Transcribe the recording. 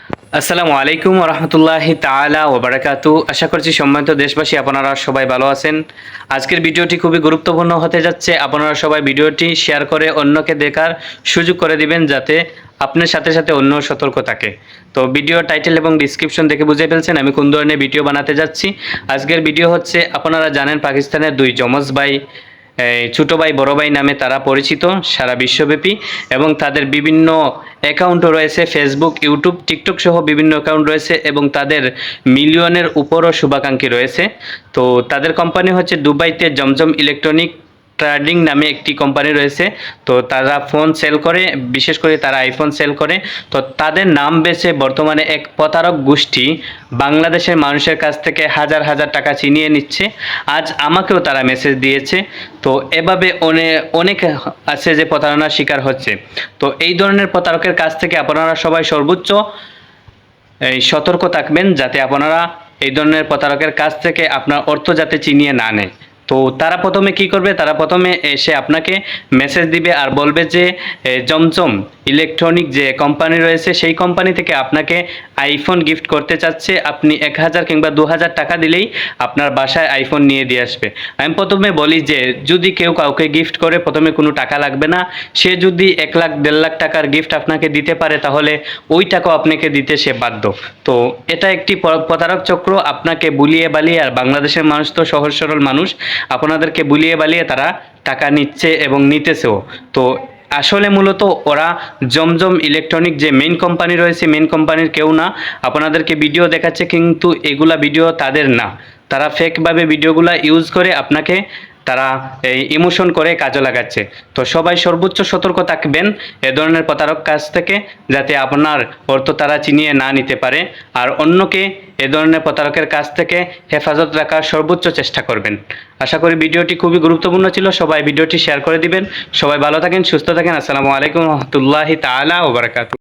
আসসালামু আলাইকুম রহমতুল্লাহি তাআলা ওয়া বারাকাতু। আশা করছি সম্মানিত দেশবাসী আপনারা সবাই ভালো আছেন। আজকের ভিডিওটি খুবই গুরুত্বপূর্ণ হতে যাচ্ছে। আপনারা সবাই ভিডিওটি শেয়ার করে অন্যকে দেখার সুযোগ করে দিবেন, যাতে আপনার সাথে সাথে অন্য সতর্ক থাকে। তো ভিডিও টাইটেল এবং ডিসক্রিপশন দেখে বুঝে ফেলছেন আমি কোন ধরনের ভিডিও বানাতে যাচ্ছি। আজকের ভিডিও হচ্ছে, আপনারা জানেন পাকিস্তানের দুই যমজ ভাই, ছোটো ভাই বড় ভাই নামে তারা পরিচিত সারা বিশ্বব্যাপী, এবং তাদের বিভিন্ন অ্যাকাউন্টও রয়েছে, ফেসবুক, ইউটিউব, টিকটক সহ বিভিন্ন অ্যাকাউন্ট রয়েছে, এবং তাদের মিলিয়নের উপরও শুভাকাঙ্ক্ষী রয়েছে। তো তাদের কোম্পানি হচ্ছে দুবাইতে জমজম ইলেকট্রনিক ট্রেডিং নামে একটি কোম্পানি রয়েছে। তো তারা ফোন সেল করে, বিশেষ করে তারা আইফোন সেল করে। তো তাদের নাম বেছে বর্তমানে এক প্রতারক গোষ্ঠী বাংলাদেশের মানুষের কাছ থেকে হাজার হাজার টাকা ছিনিয়ে নিচ্ছে। আজ আমাকেও তারা মেসেজ দিয়েছে। তো এভাবে অনেক আছে যে প্রতারণার শিকার হচ্ছে। তো এই ধরনের প্রতারকের কাছ থেকে আপনারা সবাই সর্বোচ্চ সতর্ক থাকবেন, যাতে আপনারা এই ধরনের প্রতারকের কাছ থেকে আপনার অর্থ যাতে ছিনিয়ে না নেয়। তো তারা প্রথমে কি করবে, তারা প্রথমে এসে আপনাকে মেসেজ দিবে আর বলবে যে জমজম ইলেকট্রনিক যে কোম্পানি রয়েছে সেই কোম্পানি থেকে আপনাকে আইফোন গিফট করতে চাচ্ছে। আপনি 1000 কিংবা 2000 টাকা দিলেই আপনার বাসায় আইফোন নিয়ে দিয়ে আসবে। আমি প্রথমে বলি যে যদি কেউ কাউকে গিফট করে প্রথমে কোনো টাকা লাগবে না। সে যদি 1 লাখ 1.5 লাখ টাকার গিফট আপনাকে দিতে পারে, তাহলে ওই টাকাও আপনাকে দিতে সে বাধ্য। তো এটা একটি প্রতারক চক্র, আপনাকে বুলিয়ে বালিয়ে, আর বাংলাদেশের মানুষ তো সহজ সরল মানুষ, আপনাদেরকে বুলিয়ে বালিয়ে তারা টাকা নিচ্ছে এবং নিতেছেও। তো আসলে মূলত ওরা জমজম ইলেকট্রনিক যে মেইন কোম্পানি রয়েছে, মেইন কোম্পানির কেউ না। আপনাদেরকে ভিডিও দেখাচ্ছে কিন্তু এগুলা ভিডিও তাদের না। তারা ফেকভাবে ভিডিওগুলা ইউজ করে আপনাকে তারা এই ইমোশন করে কাজে লাগাচ্ছে। তো সবাই সর্বোচ্চ সতর্ক থাকবেন এ ধরনের প্রতারক কাছ থেকে, যাতে আপনার অর্থ তারা ছিনিয়ে না নিতে পারে। আর অন্যকে এ ধরনের প্রতারকের কাছ থেকে হেফাজত রাখার সর্বোচ্চ চেষ্টা করবেন। আশা করি ভিডিওটি খুবই গুরুত্বপূর্ণ ছিল। সবাই ভিডিওটি শেয়ার করে দিবেন। সবাই ভালো থাকেন, সুস্থ থাকেন। আসসালামু আলাইকুম রহমতুল্লাহি তাআলা ওয়া বারাকাতুহু।